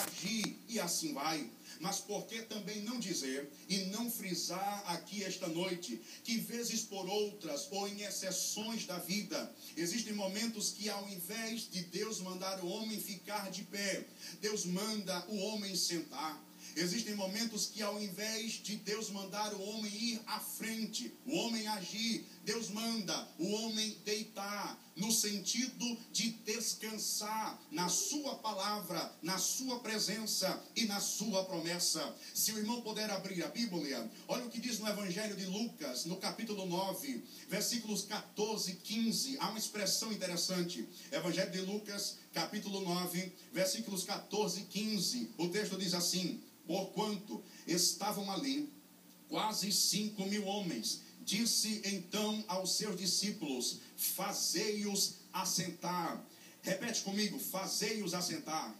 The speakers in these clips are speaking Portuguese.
agir, e assim vai. Mas por que também não dizer e não frisar aqui esta noite que vezes por outras ou em exceções da vida, existem momentos que ao invés de Deus mandar o homem ficar de pé, Deus manda o homem sentar. Existem momentos que ao invés de Deus mandar o homem ir à frente, o homem agir, Deus manda o homem deitar, no sentido de descansar na sua palavra, na sua presença e na sua promessa. Se o irmão puder abrir a Bíblia, olha o que diz no Evangelho de Lucas, no capítulo 9, versículos 14 e 15. Há uma expressão interessante. Evangelho de Lucas, capítulo 9, versículos 14 e 15. O texto diz assim: porquanto estavam ali quase 5.000 homens, disse então aos seus discípulos: fazei-os assentar. Repete comigo: fazei-os assentar.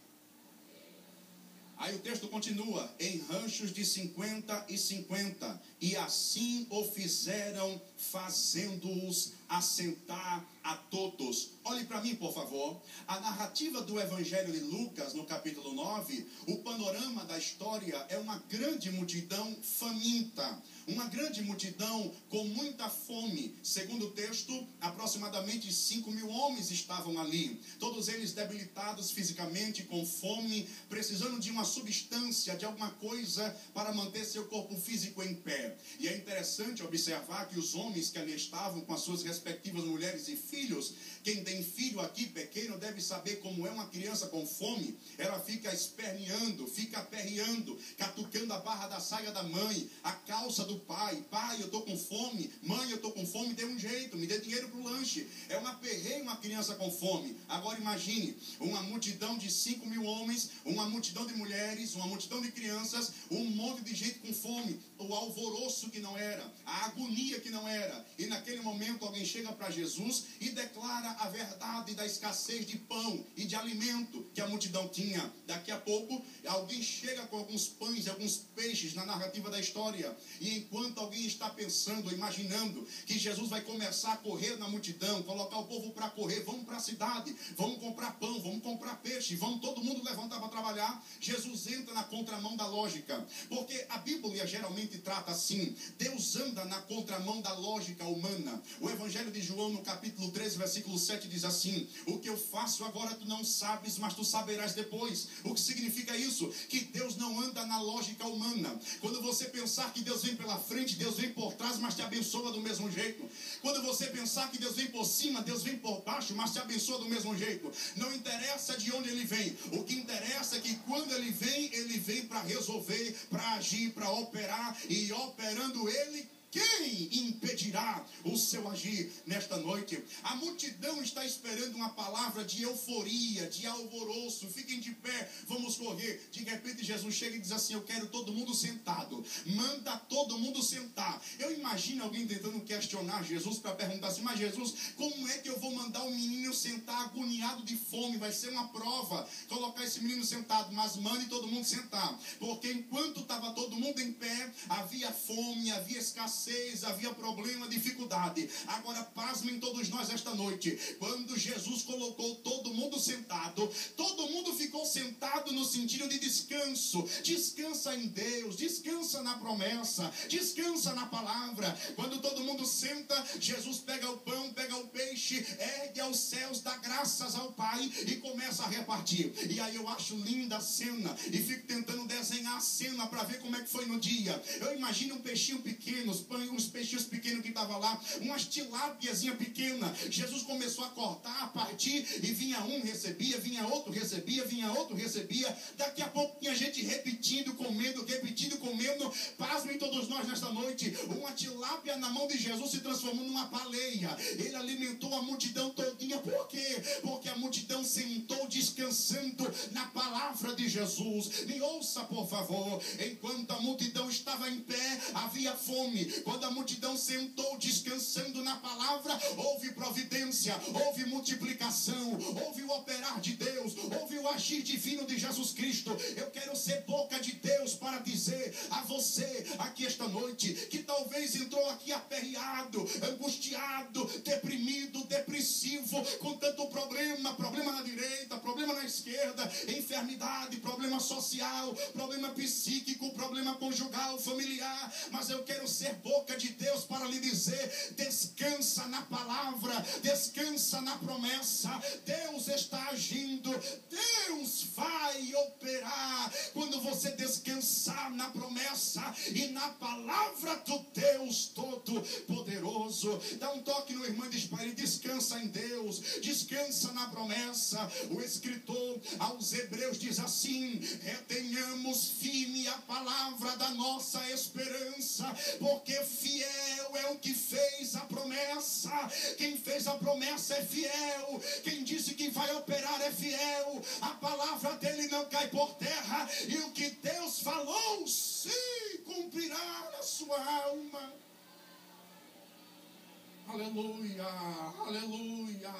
Aí o texto continua: em ranchos de 50 e 50, e assim o fizeram, fazendo-os assentar a todos. Olhe para mim, por favor. A narrativa do Evangelho de Lucas, no capítulo 9, o panorama da história é uma grande multidão faminta, uma grande multidão com muita fome. Segundo o texto, aproximadamente 5.000 homens estavam ali, todos eles debilitados fisicamente, com fome, precisando de uma substância, de alguma coisa para manter seu corpo físico em pé. E é interessante observar que os homens que ali estavam com as suas respectivas mulheres e filhos, quem tem filho aqui pequeno deve saber como é uma criança com fome. Ela fica esperneando, fica aperreando, catucando a barra da saia da mãe, a calça do pai. Pai, eu estou com fome. Mãe, eu estou com fome, dê um jeito, me dê dinheiro para o lanche. É um aperreio uma criança com fome. Agora imagine, uma multidão de 5.000 homens, uma multidão de mulheres, uma multidão de crianças, um monte de gente com fome, o alvoroço que não era, a agonia que não era. E naquele momento alguém chega para Jesus e declara a verdade da escassez de pão e de alimento que a multidão tinha. Daqui a pouco alguém chega com alguns pães e alguns peixes na narrativa da história, e enquanto alguém está pensando, imaginando que Jesus vai começar a correr na multidão, colocar o povo para correr, vamos para a cidade, vamos comprar pão, vamos comprar peixe, vamos todo mundo levantar para trabalhar, Jesus entra na contramão da lógica, porque a Bíblia geralmente trata assim: Deus anda na contramão da lógica humana. O Evangelho de João, no capítulo 13, versículo 7, diz assim: o que eu faço agora tu não sabes, mas tu saberás depois. O que significa isso? Que Deus não anda na lógica humana. Quando você pensar que Deus vem pela frente, Deus vem por trás, mas te abençoa do mesmo jeito. Quando você pensar que Deus vem por cima, Deus vem por baixo, mas te abençoa do mesmo jeito. Não interessa de onde ele vem. O que interessa é que quando ele vem para resolver, para agir, para operar, e operando ele, quem impedirá o seu agir nesta noite? A multidão está esperando uma palavra de euforia, de alvoroço. Fiquem de pé, vamos correr. De repente Jesus chega e diz assim: eu quero todo mundo sentado. Manda todo mundo sentar. Eu imagino alguém tentando questionar Jesus para perguntar assim: mas Jesus, como é que eu vou mandar um menino sentar agoniado de fome? Vai ser uma prova colocar esse menino sentado. Mas mande todo mundo sentar, porque enquanto estava todo mundo em pé, havia fome, havia escassez, havia problema, dificuldade. Agora pasmem todos nós esta noite, quando Jesus colocou todo mundo sentado, todo mundo ficou sentado no sentido de descanso. Descansa em Deus, descansa na promessa, descansa na palavra. Quando todo mundo senta, Jesus pega o pão, pega o peixe, ergue aos céus, dá graças ao Pai e começa a repartir. E aí eu acho linda a cena e fico tentando desenhar a cena para ver como é que foi no dia. Eu imagino um peixinho pequeno, uns peixinhos pequenos que estavam lá, umas tilápiazinha pequena. Jesus começou a cortar, a partir, e vinha um, recebia, vinha outro, recebia, vinha outro, recebia. Daqui a pouco tinha gente repetindo, comendo. Pasmem todos nós nesta noite, uma tilápia na mão de Jesus se transformou numa baleia. Ele alimentou a multidão todinha. Por quê? Porque a multidão sentou descansando na palavra de Jesus. Me ouça, por favor. Enquanto a multidão estava em pé, havia fome. Quando a multidão sentou descansando na palavra, houve providência, houve multiplicação, houve o operar de Deus, houve o agir divino de Jesus Cristo. Eu quero ser boca de Deus para dizer a você aqui esta noite, que talvez entrou aqui aperreado, angustiado, deprimido, depressivo, apreensivo com tanto problema, problema na direita, problema na esquerda, enfermidade, problema social, problema psíquico, problema conjugal, familiar, mas eu quero ser boca de Deus para lhe dizer: descansa na palavra, descansa na promessa. Deus está agindo, Deus vai operar quando você descansar na promessa e na palavra do Deus Todo-Poderoso. Dá um toque no irmão e diz para ele: descansa em Deus, descansa na promessa. O escritor aos Hebreus diz assim: retenhamos firme a palavra da nossa esperança, porque fiel é o que fez a promessa. Quem fez a promessa é fiel, quem disse que vai operar é fiel. A palavra dele não cai por terra, e o que Deus falou se cumprirá na sua alma. Aleluia, aleluia.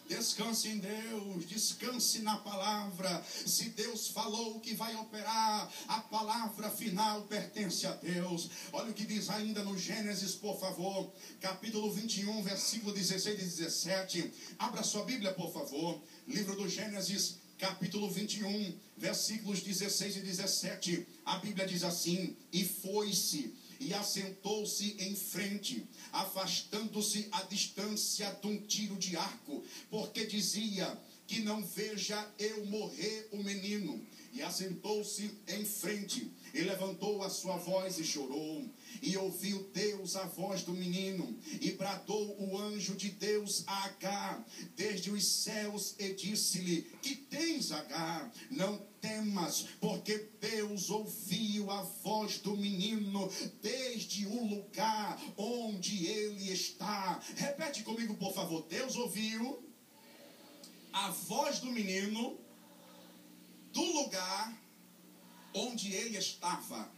Descanse em Deus, descanse na palavra. Se Deus falou que vai operar, a palavra final pertence a Deus. Olha o que diz ainda no Gênesis, por favor, capítulo 21, versículo 16 e 17. Abra sua Bíblia, por favor. Livro do Gênesis, capítulo 21, versículos 16 e 17. A Bíblia diz assim: e foi-se e assentou-se em frente, afastando-se à distância de um tiro de arco, porque dizia: que não veja eu morrer o menino. E assentou-se em frente, e levantou a sua voz e chorou. E ouviu Deus a voz do menino, e bradou o anjo de Deus a Agar desde os céus, e disse-lhe: que tens, Agar? Não temas, porque Deus ouviu a voz do menino desde o lugar onde ele está. Repete comigo, por favor. Deus ouviu a voz do menino do lugar onde ele estava.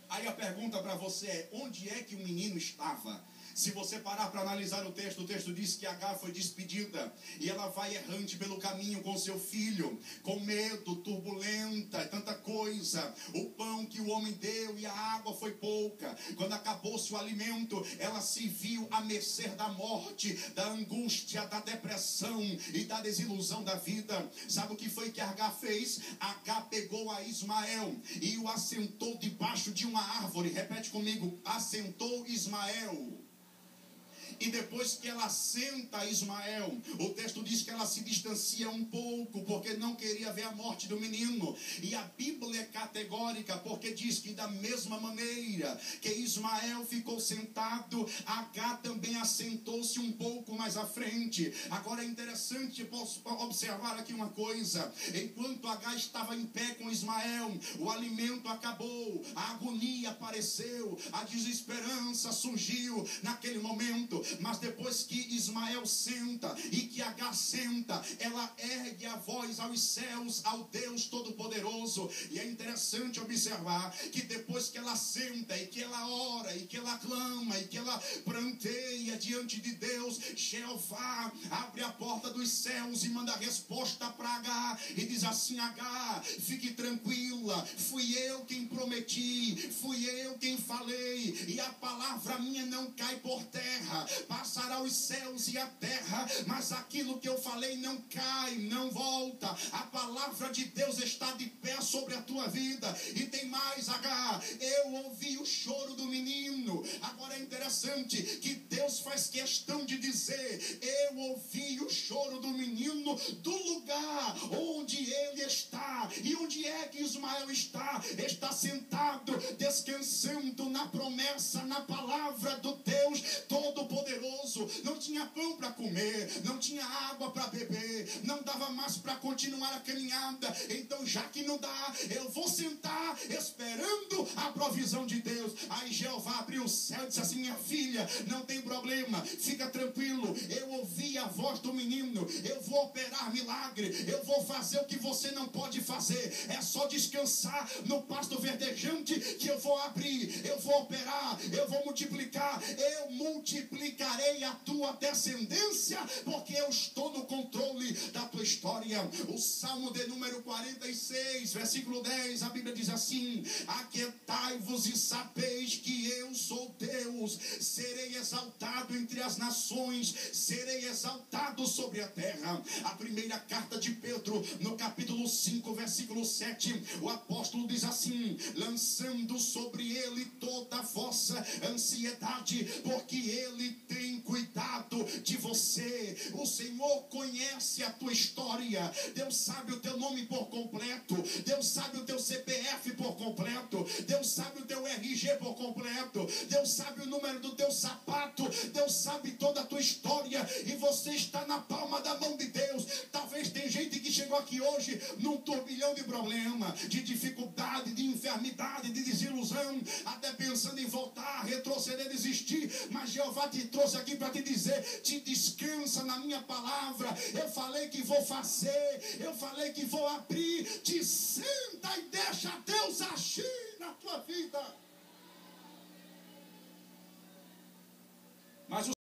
Aí a pergunta para você é: onde é que o menino estava? Se você parar para analisar o texto diz que Agar foi despedida e ela vai errante pelo caminho com seu filho, com medo, turbulenta, tanta coisa. O pão que o homem deu e a água foi pouca. Quando acabou-se o alimento, ela se viu à mercê da morte, da angústia, da depressão e da desilusão da vida. Sabe o que foi que Agar fez? Agar pegou a Ismael e o assentou debaixo de uma árvore. Repete comigo: assentou Ismael. E depois que ela assenta Ismael, o texto diz que ela se distancia um pouco, porque não queria ver a morte do menino. E a Bíblia é categórica, porque diz que da mesma maneira que Ismael ficou sentado, Agar também assentou-se um pouco mais à frente. Agora é interessante observar aqui uma coisa: enquanto Agar estava em pé com Ismael, o alimento acabou, a agonia apareceu, a desesperança surgiu naquele momento. Mas depois que Ismael senta e que Agar senta, ela ergue a voz aos céus, ao Deus Todo-Poderoso. E é interessante observar que depois que ela senta e que ela ora e que ela clama e que ela pranteia diante de Deus, Jeová abre a porta dos céus e manda a resposta para Agar e diz assim: Agar, fique tranquila, fui eu quem prometi, fui eu quem falei, e a palavra minha não cai por terra. Passará os céus e a terra, mas aquilo que eu falei não cai, não volta. A palavra de Deus está de pé sobre a tua vida. E tem mais, Agar, eu ouvi o choro do menino. Agora é interessante que Deus faz questão de dizer: eu ouvi o choro do menino do lugar onde ele está. E onde é que Ismael está? Está sentado, descansando na promessa, na palavra do Deus Todo-Poderoso. Não tinha pão para comer, não tinha água para beber, não dava mais para continuar a caminhada. Então, já que não dá, eu vou sentar esperando a provisão de Deus. Aí Jeová abriu o céu e disse assim: minha filha, não tem problema, fica tranquilo, eu ouvi a voz do menino, eu vou operar milagre, eu vou fazer o que você não pode fazer. É só descansar no pasto verdejante que eu vou abrir, eu vou operar, eu vou multiplicar, eu multiplicarei a tua descendência, porque eu estou no controle da tua história. O Salmo de número 46, versículo 10, a Bíblia diz assim: aquietai-vos e sabeis que eu sou Deus, serei exaltado exaltado entre as nações, serei exaltado sobre a terra. A primeira carta de Pedro, no capítulo 5, versículo 7, o apóstolo diz assim: lançando sobre ele toda a vossa ansiedade, porque ele tem cuidado de você. O Senhor conhece a tua história. Deus sabe o teu nome por completo. Deus sabe o teu CPF por completo. Deus sabe o teu RG por completo. Deus sabe o número do teu sapato. Deus sabe toda a tua história, e você está na palma da mão de Deus. Talvez tem gente que chegou aqui hoje num turbilhão de problema, de dificuldade, de enfermidade, de desilusão, até pensando em voltar, retroceder, desistir. Mas Jeová te trouxe aqui para te dizer: te descansa na minha palavra. Eu falei que vou fazer, eu falei que vou abrir. Te senta e deixa Deus agir na tua vida. Mas